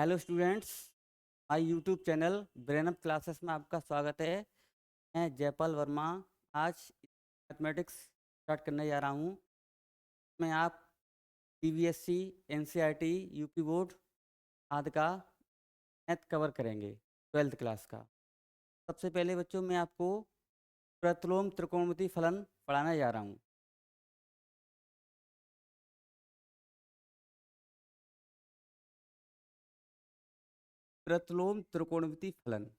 Hello students, my YouTube channel Brainup classes में आपका स्वागत है। मैं जयपाल वर्मा आज मैथमेटिक्स स्टार्ट करने जा रहा हूँ। मैं आप सीबीएसई, एनसीईआरटी, यूपी बोर्ड आदि का मैथ कवर करेंगे, 12th क्लास का। सबसे पहले बच्चों मैं आपको प्रतिलोम त्रिकोणमिति फलन पढ़ाने जा रहा हूँ। प्रतिलोम त्रिकोणमिति फलन।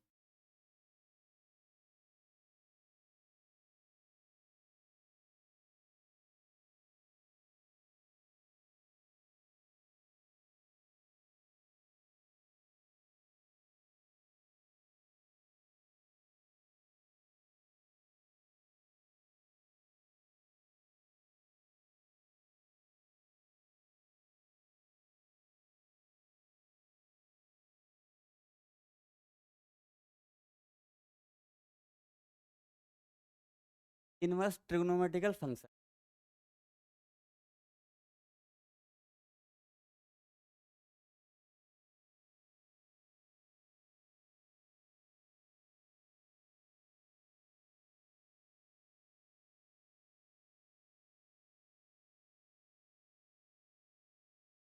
Inverse trigonometrical function.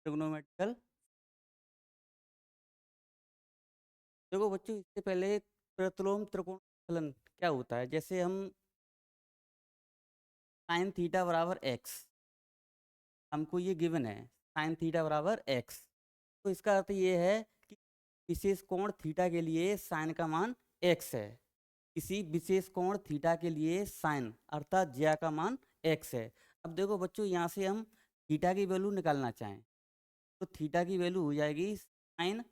ट्रिग्नोमेट्रिकल, देखो बच्चों, इससे पहले प्रतिलोम त्रिकोण फलन क्या होता है। जैसे हम साइन थीटा बराबर एक्स, हमको ये गिवन है साइन थीटा बराबर एक्स। तो इसका अर्थ ये है कि विशेष कोण थीटा के लिए साइन का मान एक्स है। किसी विशेष कोण थीटा के लिए साइन अर्थात ज्या का मान एक्स है। अब देखो बच्चों, यहाँ से हम थीटा की वैल्यू निकालना चाहें तो थीटा की वैल्यू हो जाएगी साइन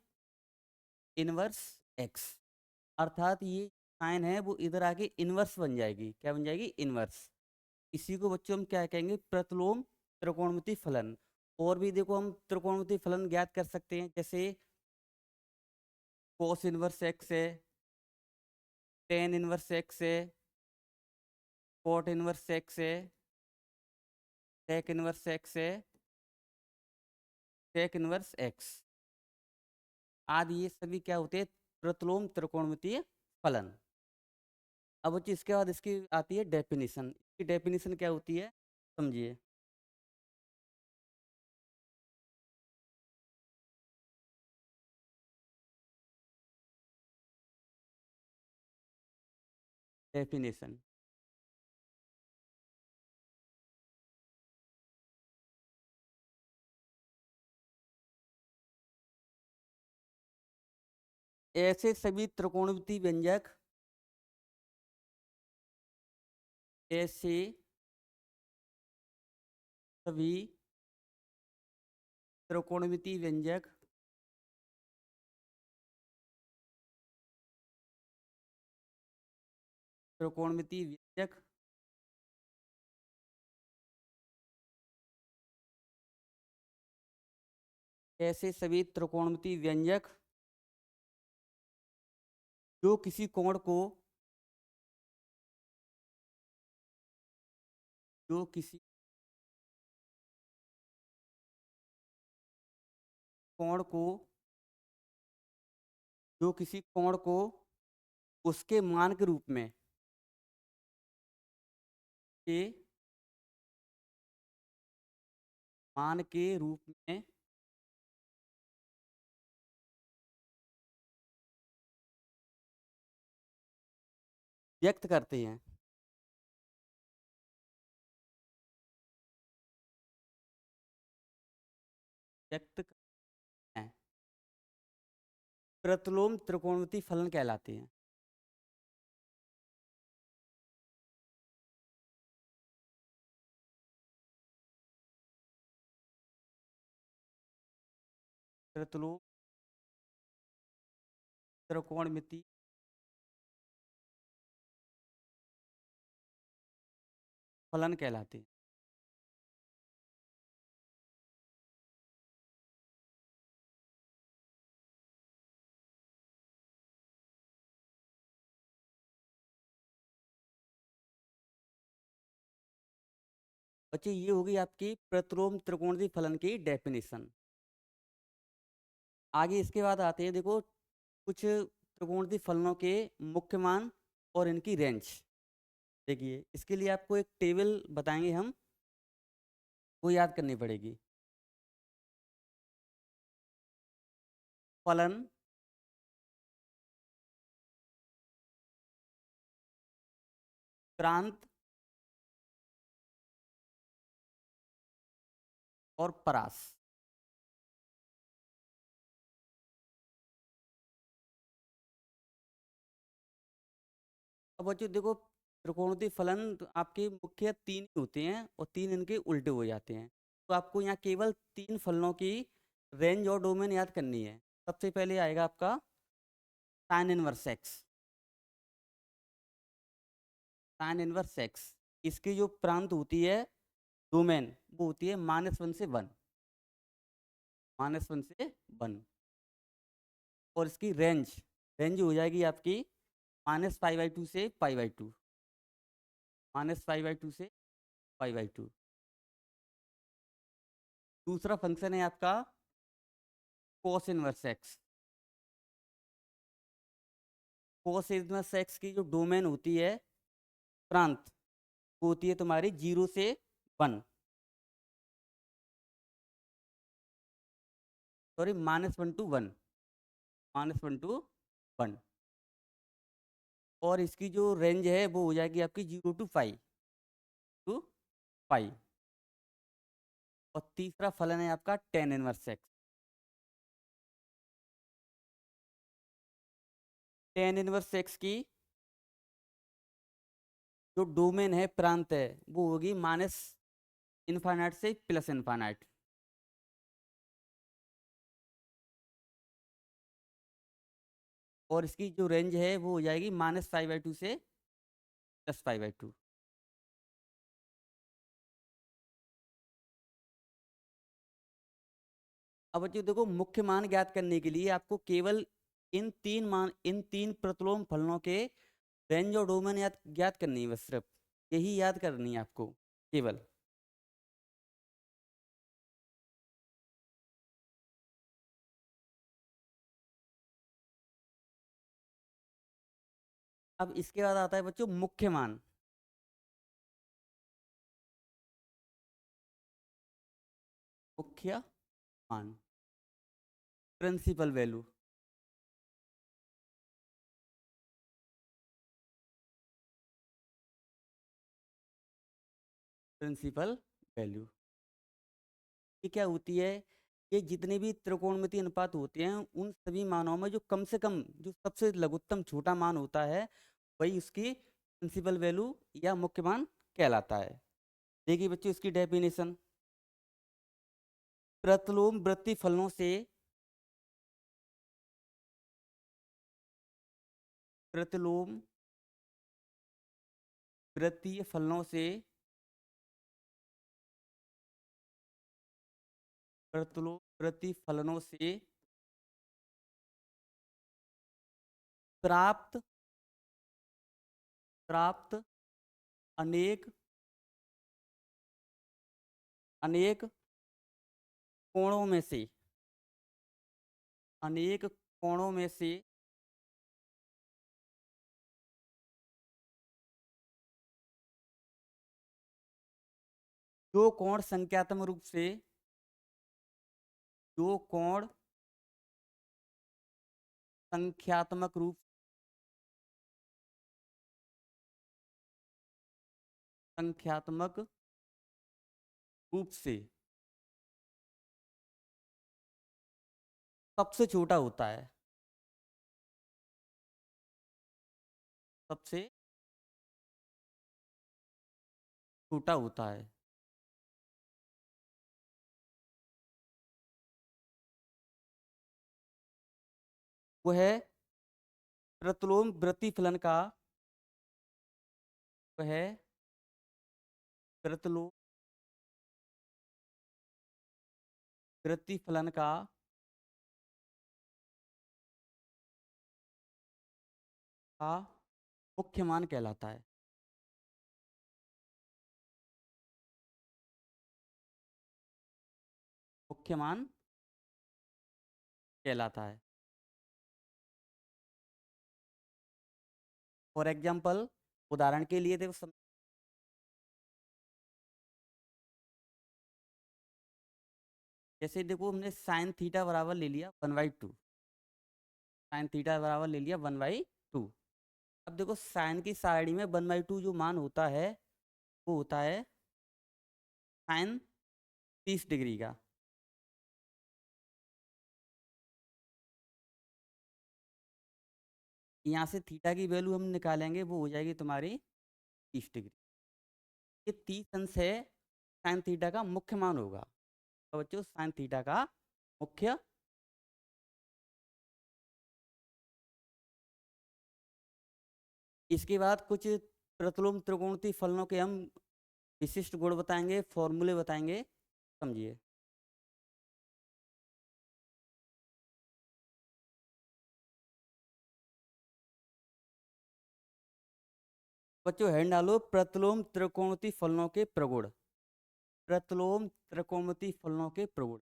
इनवर्स एक्स। अर्थात ये साइन है वो इधर आके इनवर्स बन जाएगी। क्या बन जाएगी? इनवर्स। इसी को बच्चों हम क्या कहेंगे? प्रतिलोम त्रिकोणमिति फलन। और भी देखो हम त्रिकोणमिति फलन ज्ञात कर सकते हैं, जैसे कोस इनवर्स एक्स है, टेन इनवर्स एक्स है, कोट इनवर्स एक्स है, टेक इनवर्स एक्स है, टेक इनवर्स एक्स आदि। ये सभी क्या होते हैं? प्रतिलोम त्रिकोणमितीय फलन। अब बच्चों इसके बाद इसकी आती है डेफिनेशन। इसकी डेफिनेशन क्या होती है, समझिए। डेफिनेशन ऐसे सभी त्रिकोणमितीय व्यंजक, ऐसे सभी त्रिकोणमितीय व्यंजक त्रिकोणमितीय व्यंजक ऐसे सभी त्रिकोणमितीय व्यंजक जो किसी कोण को जो किसी कोण को जो किसी कोण को उसके मान के रूप में के मान के रूप में व्यक्त करते हैं। व्यक्त करते हैं प्रतिलोम त्रिकोणमितीय फलन कहलाते हैं। प्रतिलोम त्रिकोणमितीय फलन कहलाते हैं। बच्चे ये होगी आपकी प्रतिलोम त्रिकोणमितीय फलन की डेफिनेशन। आगे इसके बाद आते हैं, देखो कुछ त्रिकोणमितीय फलनों के मुख्य मान और इनकी रेंज। देखिए इसके लिए आपको एक टेबल बताएंगे हम, वो याद करनी पड़ेगी। फलन प्रांत और परास। अब बच्चों देखो, त्रिकोणमितीय फलन तो आपके मुख्य तीन ही होते हैं और तीन इनके उल्टे हो जाते हैं। तो आपको यहाँ केवल तीन फलनों की रेंज और डोमेन याद करनी है। सबसे पहले आएगा आपका tan inverse x. tan inverse x, इसकी जो प्रांत होती है, डोमेन, वो होती है -1 से 1, -1 से 1। और इसकी रेंज, रेंज हो जाएगी आपकी -π/2 से π/2, -π/2 से π/2। दूसरा फंक्शन है आपका cos inverse x. cos inverse x की जो डोमेन होती है, प्रांत, वो होती है तुम्हारी 0 से 1, सॉरी -1 to 1, -1 to 1। और इसकी जो रेंज है वो हो जाएगी आपकी 0 to पाई। और तीसरा फलन है आपका tan inverse x. tan inverse x की जो डोमेन है, प्रांत है, वो होगी -∞ से +∞। और इसकी जो रेंज है वो हो जाएगी -π/2 से +π/2। अब बच्चों देखो, मुख्य मान ज्ञात करने के लिए आपको केवल इन तीन प्रतिलोम फलनों के रेंज और डोमेन ज्ञात करनी है, बस सिर्फ यही याद करनी है आपको केवल। अब इसके बाद आता है बच्चों मुख्य मान। मुख्य मान, प्रिंसिपल वैल्यू। प्रिंसिपल वैल्यू ये क्या होती है? ये जितने भी त्रिकोणमितीय अनुपात होते हैं, उन सभी मानों में जो कम से कम, जो सबसे लघुत्तम छोटा मान होता है, वही उसकी प्रिंसिपल वैल्यू या मुख्य मान कहलाता है। देखिए बच्चों इसकी डेफिनेशन, प्रतिलोम वृत्तीय फलनों से, प्रतिलोम वृत्तीय फलनों से, प्रतिलोम वृत्तीय फलनों से प्राप्त प्राप्त अनेक अनेक कोणों में से, अनेक कोणों में से जो कोण संख्यात्मक रूप से, जो कोण संख्यात्मक रूप संख्यात्मक रूप से सबसे छोटा होता है, सबसे छोटा होता है, वो है प्रतिलोम वृत्तीय फलन का, वह है प्रतिलोम वृत्तीय फलन का मुख्य मान कहलाता है। मुख्य मान कहलाता है। फॉर एग्जाम्पल, उदाहरण के लिए देखो जैसे देखो हमने साइन थीटा बराबर ले लिया 1/2, साइन थीटा बराबर ले लिया 1/2। अब देखो साइन की साइड में 1/2 जो मान होता है वो होता है साइन 30 डिग्री का। यहाँ से थीटा की वैल्यू हम निकालेंगे, वो हो जाएगी तुम्हारी 30 डिग्री। ये 30 अंश है साइन थीटा का मुख्य मान होगा। तो बच्चों साइन थीटा का मुख्य, इसके बाद कुछ प्रतिलोम त्रिकोणीय फलनों के हम विशिष्ट गुण बताएंगे, फॉर्मूले बताएंगे, समझिए। बच्चों हेड डालो प्रतिलोम त्रिकोणीय फलनों के प्रगुण, प्रतिलोम त्रिकोणीय फलनों के प्रगुण।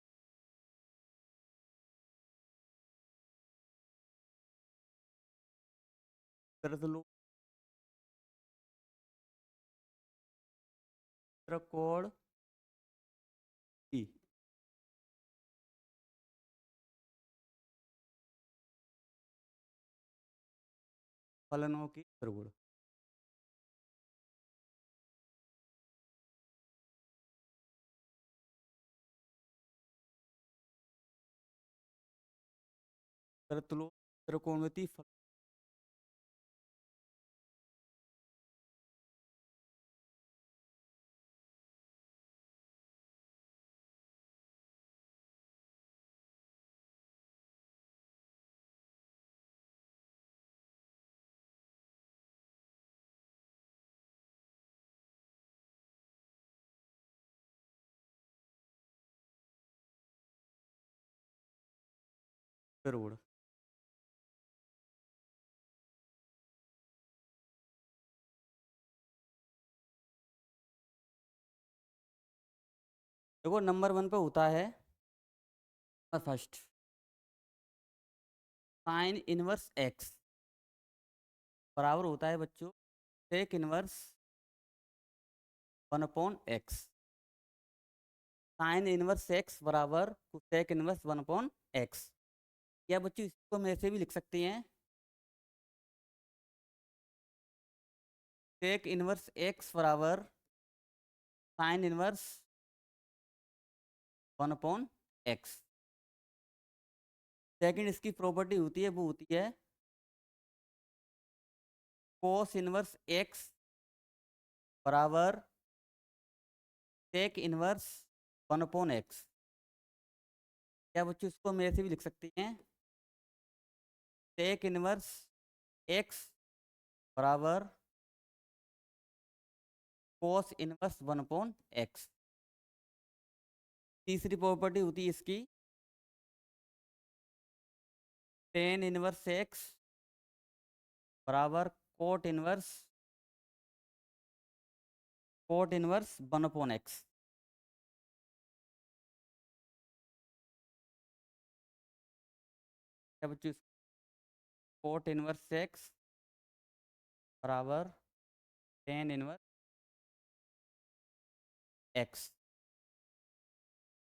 प्रतिलोम त्रिकोण की फलनों के प्रगुण। प्रतिलोम त्रिकोणीय फल, प्रगुण। देखो नंबर 1 पे होता है फर्स्ट साइन इनवर्स एक्स बराबर होता है बच्चों sec inverse 1/x। Sine inverse x बराबर सेक इनवर्स 1/x। या बच्चों इसको हम ऐसे भी लिख सकते हैं, सेक इनवर्स एक्स बराबर साइन इनवर्स 1/x। सेकंड इसकी प्रॉपर्टी होती है, वो होती है कोस इनवर्स एक्स बराबर सेक इनवर्स 1/x। या बच्चों इसको हम ऐसे भी लिख सकते हैं, सेक इनवर्स एक्स बराबर कोस इनवर्स 1/x। तीसरी प्रॉपर्टी होती है इसकी टेन इनवर्स एक्स बराबर कोट इनवर्स 1/x। क्या बच्चों, कोट इनवर्स एक्स बराबर टेन इनवर्स एक्स।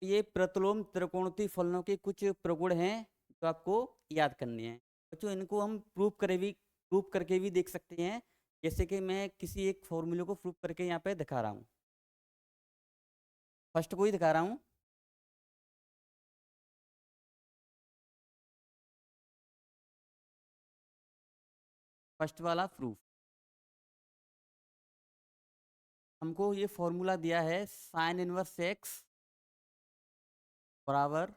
ये प्रतिलोम त्रिकोणीय फलनों के कुछ प्रगुण हैं जो आपको याद करने हैं। बच्चों इनको हम प्रूव करके भी देख सकते हैं, जैसे कि मैं किसी एक फॉर्मूले को प्रूव करके यहाँ पे दिखा रहा हूँ। फर्स्ट को ही दिखा रहा हूँ। फर्स्ट वाला प्रूफ, हमको ये फॉर्मूला दिया है साइन इनवर्स एक्स बराबर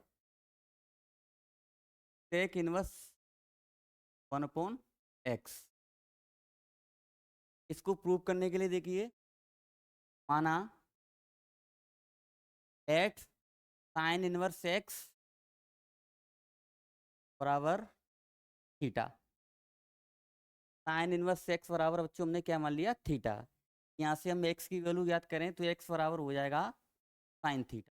सेक इनवर्स 1/x। इसको प्रूव करने के लिए देखिए, माना एट साइन इनवर्स एक्स बराबर थीटा। साइन इनवर्स एक्स बराबर बच्चों हमने क्या मान लिया, थीटा। यहाँ से हम एक्स की वैल्यू याद करें तो एक्स बराबर हो जाएगा साइन थीटा।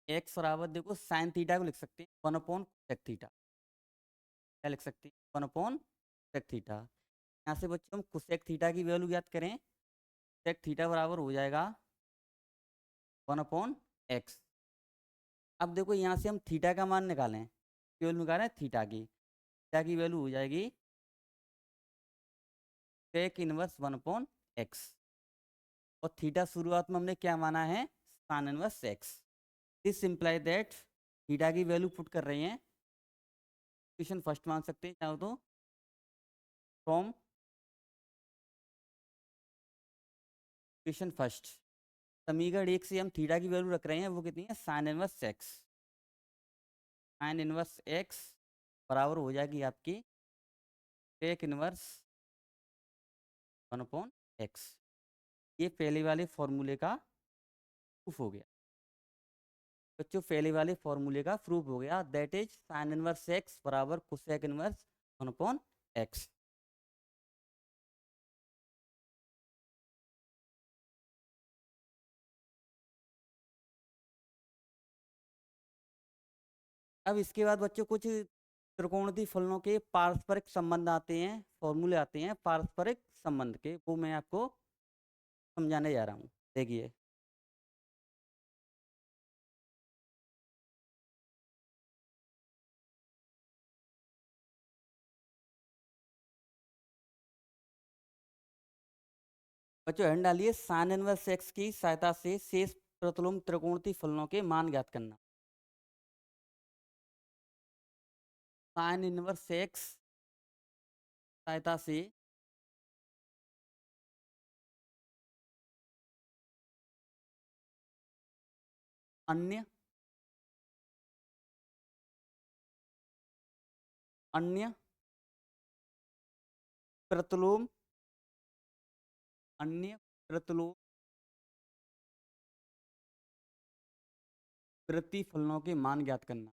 एक्स बराबर देखो साइन थीटा को लिख सकते हैं 1 अपॉन सेक थीटा। क्या लिख सकते हैं? 1 अपॉन सेक थीटा। यहाँ से बच्चों हम कुसेक थीटा की वैल्यू ज्ञात करें। सेक थीटा बराबर हो जाएगा 1/x। अब देखो यहाँ से हम थीटा का मान निकालें, वैल्यू निकालें थीटा की वैल्यू हो जाएगी सेक इनवर्स 1/x। और थीटा शुरुआत में हमने क्या माना है? Sign inverse x. This imply that theta की वैल्यू पुट कर रहे हैं, इक्वेशन फर्स्ट मान सकते हैं चाहो तो, फ्रॉम इक्वेशन फर्स्ट समीकरण 1 से हम थीटा की वैल्यू रख रहे हैं, वो कितनी है? Sign inverse x. Sign inverse x बराबर हो जाएगी आपकी टेक इनवर्स 1/x। ये पहले वाले फॉर्मूले का प्रूफ हो गया बच्चों, पहले वाले फॉर्मूले का प्रूफ हो गया, that is sine inverse x बराबर कोसेक इनवर्स 1/x। अब इसके बाद बच्चों कुछ त्रिकोणीय फलनों के पारस्परिक संबंध आते हैं, फॉर्मूले आते हैं पारस्परिक संबंध के, वो मैं आपको समझाने जा रहा हूँ। देखिए बच्चों, हैंड डालिए साइन इनवर्स एक्स की सहायता से शेष प्रतिलोम त्रिकोणीय फलनों के मान ज्ञात करना। साइन इनवर्स एक्स सहायता से अन्य अन्य प्रतिलोम अन्य प्रतिलोम प्रतिफलनों के मान ज्ञात करना।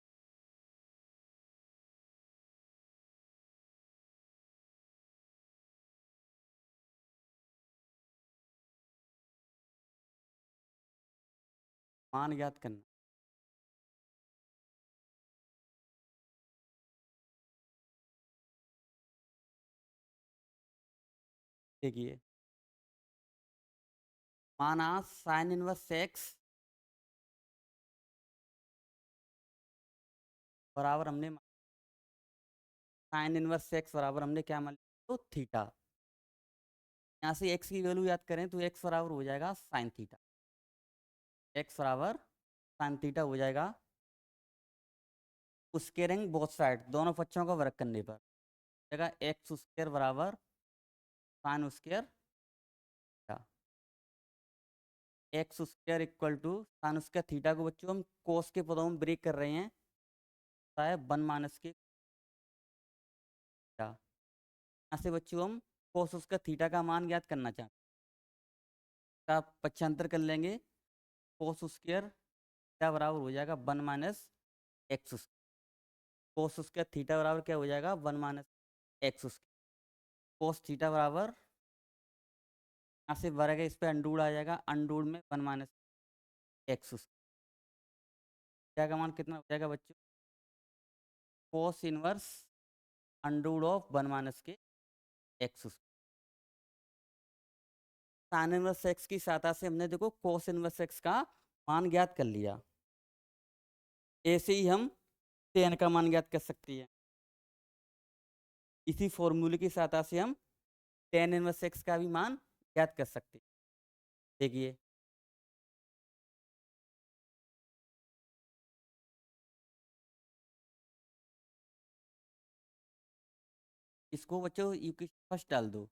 मान ज्ञात करना। देखिए माना साइन इनवर्स एक्स बराबर हमने साइन इनवर्स एक्स बराबर हमने क्या मान लिया? तो थीटा। यहाँ से एक्स की वैल्यू याद करें तो एक्स बराबर हो जाएगा साइन थीटा। एक्स बराबर साइन थीटा हो जाएगा उसके रंग बोथ साइड दोनों पक्षों का वर्ग करने पर जगह एक्स स्क्वायर बराबर sine square x square equal to sine square theta को बच्चों हम कोस के पदों में ब्रेक कर रहे हैं, है 1 - के थीटा। यहाँ से बच्चों हम कोस उसका थीटा का मान ज्ञात करना चाहते हैं, आप पक्षांतर कर लेंगे, कोस स्क्वायर थीटा बराबर हो जाएगा 1 - एक्स। कोस स्क्वायर थीटा बराबर क्या हो जाएगा? 1 - एक्स। कोस थीटा बराबर यहाँ से वर्ग है, इस पर अंडूड आ जाएगा, अंडूड में 1 - एक्स। क्या का मान कितना हो जाएगा बच्चों? कोस इनवर्स अंडूड ऑफ 1 - के एक्स। साइन इनवर्स एक्स की सहायता से हमने देखो कोस इनवर्स एक्स का मान ज्ञात कर लिया। ऐसे ही हम टेन का मान ज्ञात कर सकते हैं। इसी फॉर्मूले की सहायता से हम टेन इनवर्स एक्स का भी मान ज्ञात कर सकते हैं। देखिए इसको बच्चों इक्वेशन फर्स्ट डाल दो।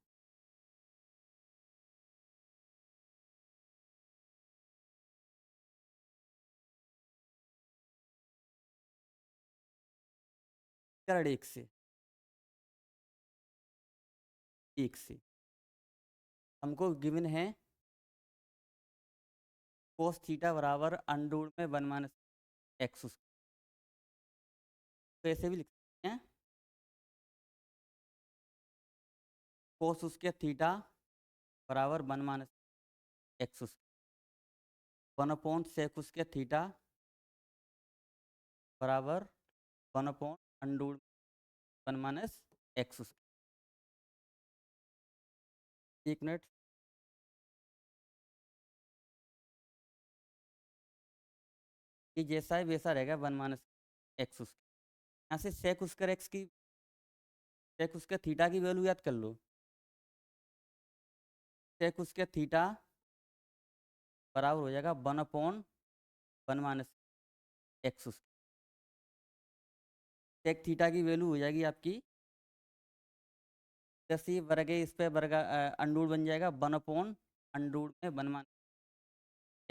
कर एक से हमको गिवन है कोस थीटा बराबर अंडूड में 1 - एक्स। तो ऐसे भी लिख सकते हैं कोस उसके थीटा बराबर 1 - एक्स। 1/सेक उसके थीटा बराबर 1/√1 - x²। एक मिनट, ये जैसा है वैसा रहेगा 1 - x²। यहाँ से सेक स्क्वायर एक्स की, सेक स्क्वायर थीटा की वैल्यू याद कर लो। सेक स्क्वायर थीटा बराबर हो जाएगा 1/1 - x²। सेक थीटा की वैल्यू हो जाएगी आपकी, जैसे ये वर्ग है इस पे वर्ग अंडूर बन जाएगा 1/√1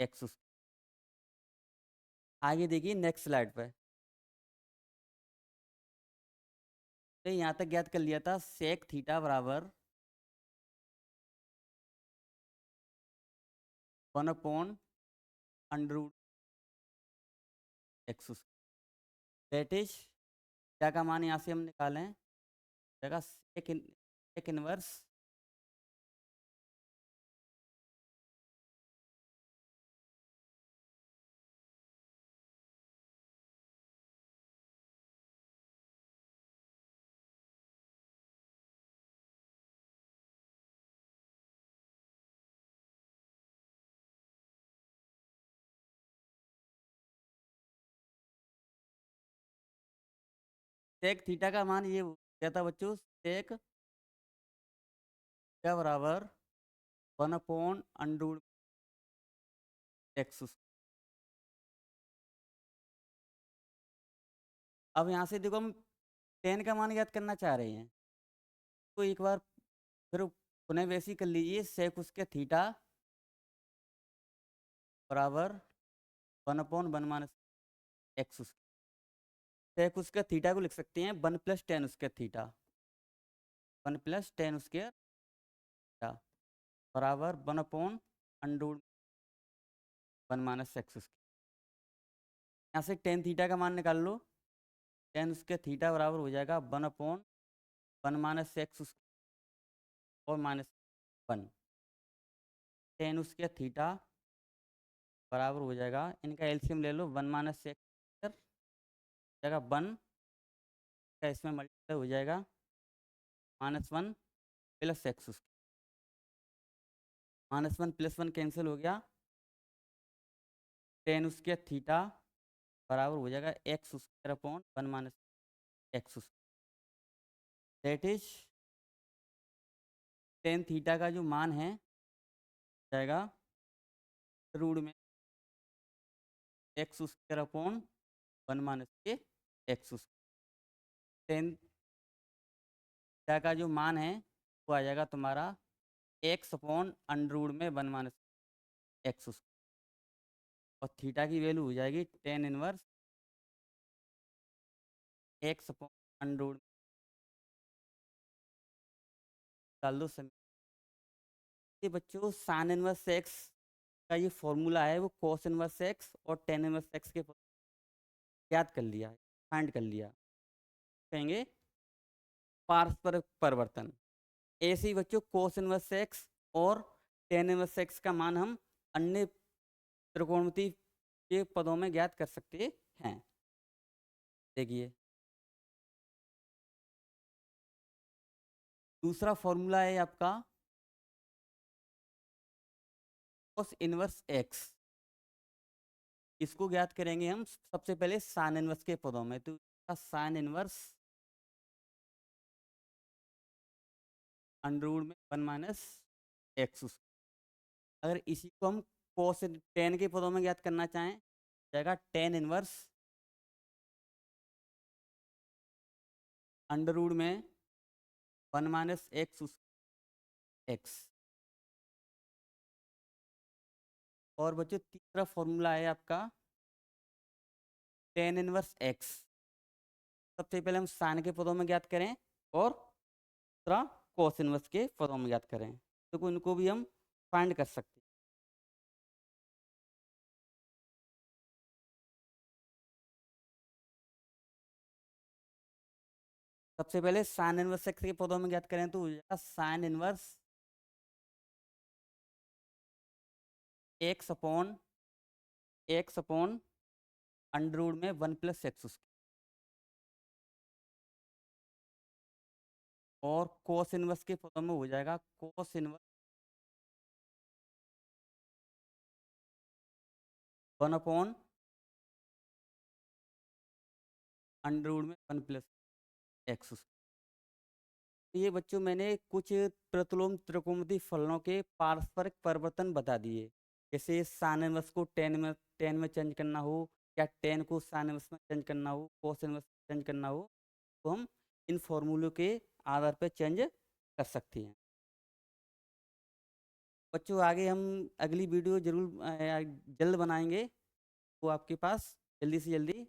- x²। आगे देखिए नेक्स्ट स्लाइड पे, तो यहाँ तक ज्ञात कर लिया था सेक थीटा बराबर 1/√x²। दैट इज क्या का मान यहाँ से हम निकालें, जगह सेक इनवर्स सेक थीटा का मान ये क्या था बच्चों, सेक थीटा बराबर 1/√x²। अब यहाँ से देखो हम टेन का मान याद करना चाह रहे हैं, तो एक बार फिर पुनः वैसे ही कर लीजिए, सेक उसके थीटा बराबर 1/1 - x²। सेक उसका थीटा को लिख सकते हैं 1 + tan उसके थीटा, 1 + tan² थीटा बराबर 1/1 - x²। यहाँ से टेन थीटा का मान निकाल लो, टेन उसके थीटा बराबर हो जाएगा 1/1 - x² और -1। टेन उसके थीटा बराबर हो जाएगा, इनका एलसीएम ले लो, 1 - x² जगह 1 का इसमें मल्टीप्लाई हो जाएगा -1 + x²। -1 + 1 कैंसिल हो गया, टेन उसके थीटा बराबर हो जाएगा x² / 1 - x²। That is tan theta का जो मान है जाएगा रूट में x² / 1 - x²। टेन थीटा का जो मान है वो आ जाएगा तुम्हारा x/√1 - x²। और थीटा की वैल्यू हो जाएगी टेन इनवर्स x/√, डाल दो समी। ये बच्चों साइन इनवर्स एक्स का ये फॉर्मूला है, वो कोस इनवर्स एक्स और टेन इनवर्स एक्स के याद कर लिया, फाइंड कर लिया, कहेंगे पारस्परिक परिवर्तन। ऐसे ही बच्चों कोस इनवर्स एक्स और टेन इनवर्स एक्स का मान हम अन्य त्रिकोणमिति के पदों में ज्ञात कर सकते हैं। देखिए दूसरा फॉर्मूला है आपका कोस इनवर्स एक्स, इसको ज्ञात करेंगे हम सबसे पहले साइन इनवर्स के पदों में, तो साइन इनवर्स अंडरवुड में 1 - x²। अगर इसी को हम कोस टेन के पदों में ज्ञात करना चाहें, जाएगा टेन इनवर्स अंडरवुड में 1 - x²। और बच्चों तीसरा फॉर्मूला है आपका टेन इनवर्स एक्स, सबसे पहले हम साइन के पदों में ज्ञात करें और दूसरा कोस इनवर्स के पदों में ज्ञात करें, तो इनको भी हम फाइंड कर सकते हैं। सबसे पहले साइन इनवर्स एक्स के पदों में ज्ञात करें तो sine inverse x/(x/) under root में 1 + x²। और कोस इनवर्स के फॉर्म में हो जाएगा कोस इनवर्स 1/√, अंडर रूट में 1 + x²। तो ये बच्चों मैंने कुछ प्रतिलोम त्रिकोणमितीय फलनों के पारस्परिक परिवर्तन बता दिए। जैसे साइन इनवर्स को टेन में चेंज करना हो, या टेन को साइन इनवर्स में चेंज करना हो, कोस इनवर्स में चेंज करना हो, तो हम इन फॉर्मूलों के आधार पर चेंज कर सकते हैं। बच्चों आगे हम अगली वीडियो जरूर जल्द बनाएंगे, वो आपके पास जल्दी से जल्दी